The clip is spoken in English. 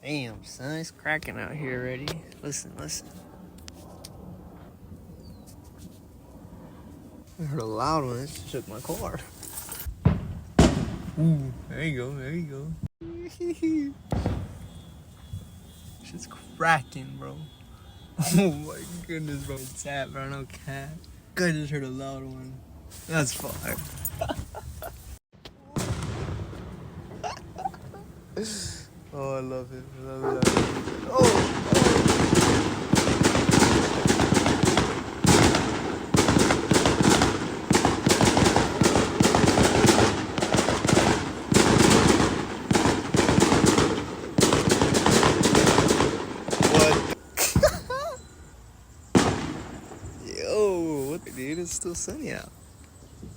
Damn, son, it's cracking out here already. Listen. I heard a loud one. It shook my car. Ooh, there you go. Shit's cracking, bro. Oh my goodness, bro. It's that, bro. No cat. I just heard a loud one. That's fire. Oh, I love it. Oh! What? Yo, what, dude? It's still sunny out.